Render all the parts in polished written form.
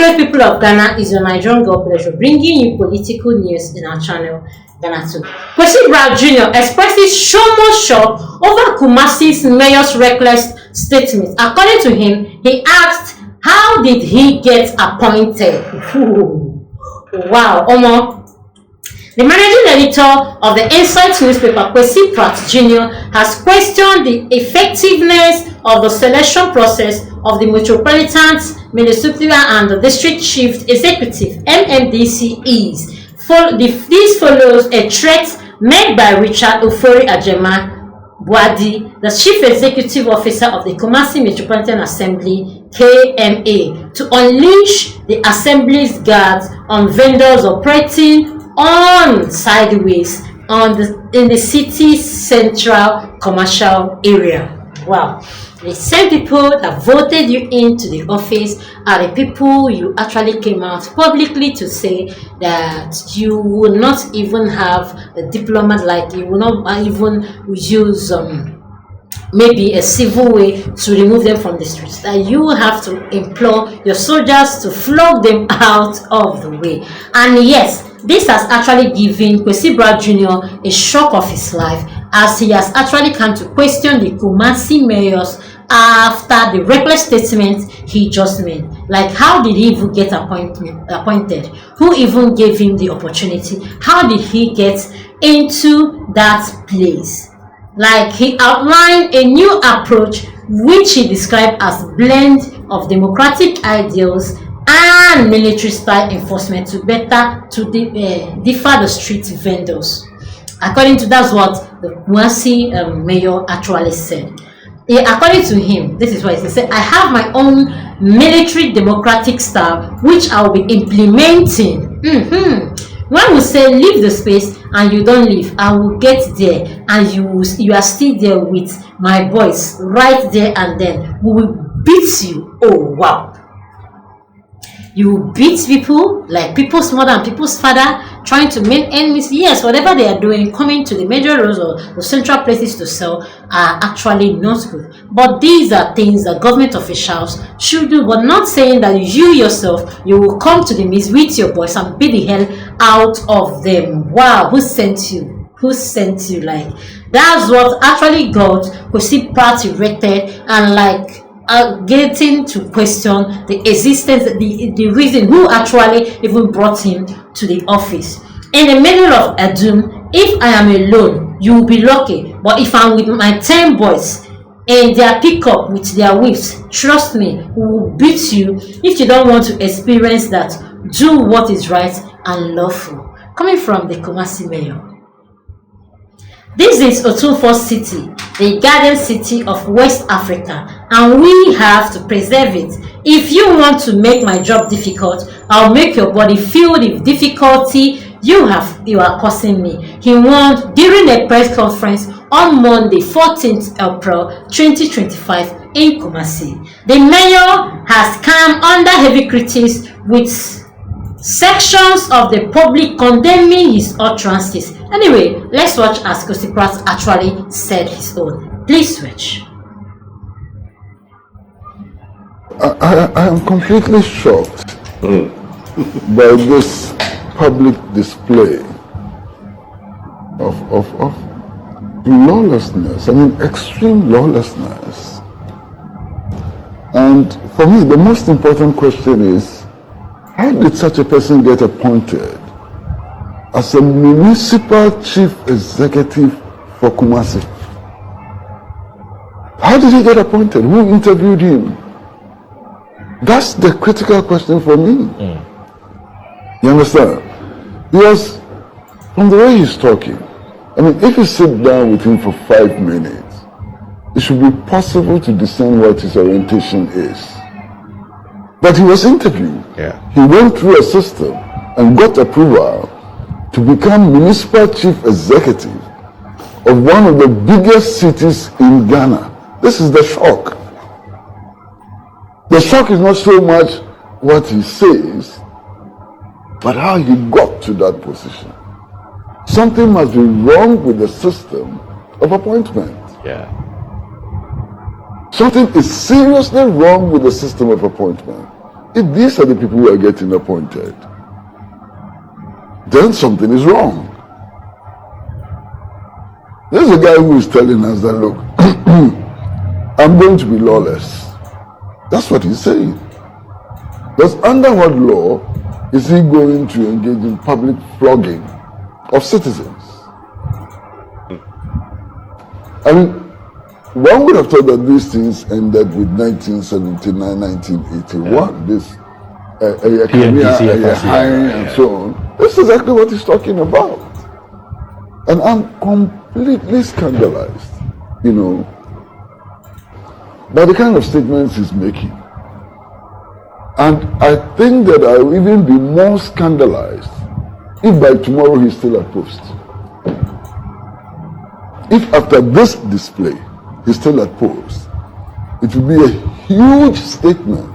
great people of Ghana, is your Nigerian God pleasure bringing you political news in our channel, Ghanatube. Kwesi Pratt Jr. expresses so much shock over Kumasi's mayor's reckless statement. According to him, he asked, how did he get appointed? Wow, Omo. The managing editor of the Insight newspaper, Kwesi Pratt Jr., has questioned the effectiveness of the selection process of the Metropolitan Municipal and the District Chief Executive (MMDCEs). This follows a threat made by Richard Ofori Ajema Buadi, the Chief Executive Officer of the Kumasi Metropolitan Assembly (KMA), to unleash the Assembly's guards on vendors operating on sideways in the city's central commercial area. Wow. The same people that voted you into the office are the people you actually came out publicly to say that you will not even have a diplomat, like you will not even use maybe a civil way to remove them from the streets, that you have to implore your soldiers to flog them out of the way. And yes, this has actually given Kwesi Pratt Jr. a shock of his life, as he has actually come to question the Kumasi mayors after the reckless statement he just made. Like, how did he even get appointed? Who even gave him the opportunity? How did he get into that place? Like, he outlined a new approach which he described as blend of democratic ideals and military style enforcement to differ the street vendors. According to that's what the Kumasi mayor actually said. According to him, this is what he said: I have my own military democratic style which I will be implementing. When we say leave the space and you don't leave, I will get there and you are still there with my boys right there, and then we will beat you. Oh wow. You beat people, like people's mother and people's father, trying to make enemies. Yes, whatever they are doing, coming to the major roads or the central places to sell are actually not good. But these are things that government officials should do, but not saying that you yourself, you will come to the midst with your boys and beat the hell out of them. Wow, who sent you? Who sent you? Like, that's what actually got Kwesi Pratt erected, and like getting to question the existence, the reason who actually even brought him to the office. In the middle of a doom, if I am alone, you will be lucky. But if I'm with my 10 boys and their pickup with their whips, trust me, we will beat you. If you don't want to experience that, do what is right and lawful. Coming from the Kumasi mayor. This is Otunfo City, the garden city of West Africa, and we have to preserve it. If you want to make my job difficult, I'll make your body feel the difficulty you are causing me. He warned during a press conference on Monday, 14th April 2025 in Kumasi. The mayor has come under heavy criticism, with sections of the public condemning his utterances. Anyway, let's watch as Kwesi Pratt actually said his own. Please switch. I am completely shocked by this public display of lawlessness. I mean, extreme lawlessness. And for me, the most important question is, how did such a person get appointed as a municipal chief executive for Kumasi? How did he get appointed? Who interviewed him? That's the critical question for me. You understand? Because from the way he's talking, I mean, if you sit down with him for 5 minutes, it should be possible to discern what his orientation is. But he was interviewed. He went through a system and got approval to become municipal chief executive of one of the biggest cities in Ghana. This is the shock. The shock is not so much what he says, but how he got to that position. Something must be wrong with the system of appointment. Something is seriously wrong with the system of appointment. if these are the people who are getting appointed, then something is wrong. There's a guy who is telling us that, look, I'm going to be lawless. That's what he's saying. Because under what law is he going to engage in public flogging of citizens? I mean, one would have thought that these things ended with 1979, 1981. This hiring and so on. This is exactly what he's talking about. And I'm completely scandalized, by the kind of statements he's making. And I think that I will even be more scandalized if by tomorrow he's still at post. If after this display he's still at post, it will be a huge statement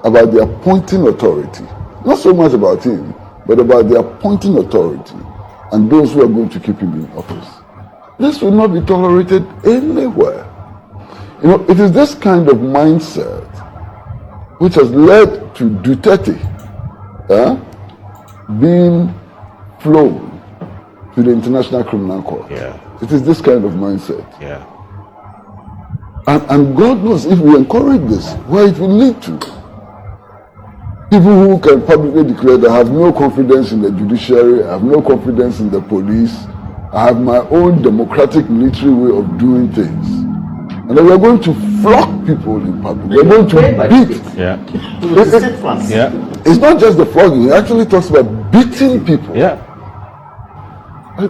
about the appointing authority. Not so much about him, but about the appointing authority and those who are going to keep him in office. This will not be tolerated anywhere. It is this kind of mindset which has led to Duterte being flown to the International Criminal Court. Yeah. It is this kind of mindset. Yeah. And God knows if we encourage this, where it will lead to. People who can publicly declare that I have no confidence in the judiciary, I have no confidence in the police, I have my own democratic military way of doing things. And then we're going to flog people in public. We're going to beat. Yeah. It's not just the flogging, it actually talks about beating people. Yeah.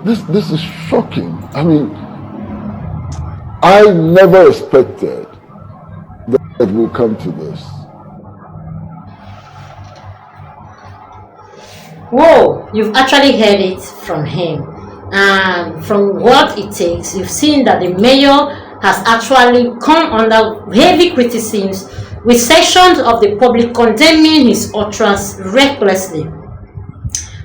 This is shocking. I mean, I never expected that it will come to this. Whoa, you've actually heard it from him. And from what it takes, you've seen that the mayor has actually come under heavy criticisms, with sections of the public condemning his utterance recklessly.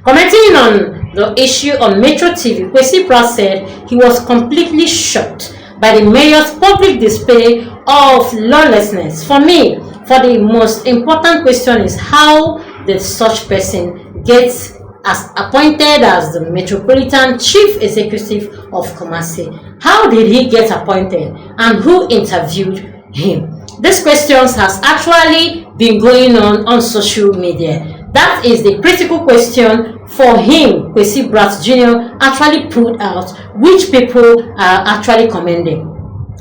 Commenting on the issue on Metro TV, Kwesi Pratt said he was completely shocked by the mayor's public display of lawlessness. For me, the most important question is how did such person gets appointed as the Metropolitan Chief Executive of Kumasi? How did he get appointed and who interviewed him? These questions has actually been going on social media. That is the critical question for him. Kwesi Pratt Jr. actually put out, which people are actually commending.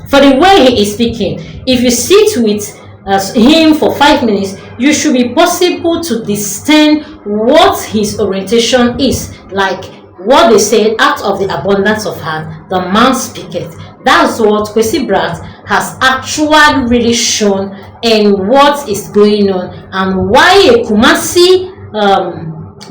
For the way he is speaking, if you sit with him for 5 minutes, you should be possible to discern what his orientation is. Like what they said, out of the abundance of heart, the mouth speaketh. That's what Kwesi Pratt has actually really shown and what is going on, and why a Kumasi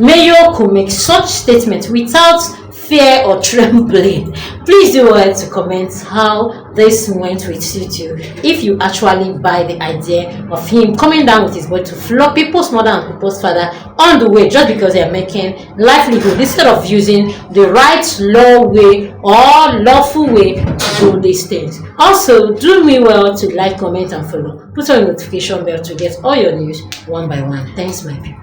mayor could make such statements without fear or trembling. Please do well to comment how this went with you too. If you actually buy the idea of him coming down with his boy to flog people's mother and people's father on the way just because they are making livelihood instead of using the right law way or lawful way to do these things. Also, do me well to like, comment and follow. Put on the notification bell to get all your news one by one. Thanks, my people.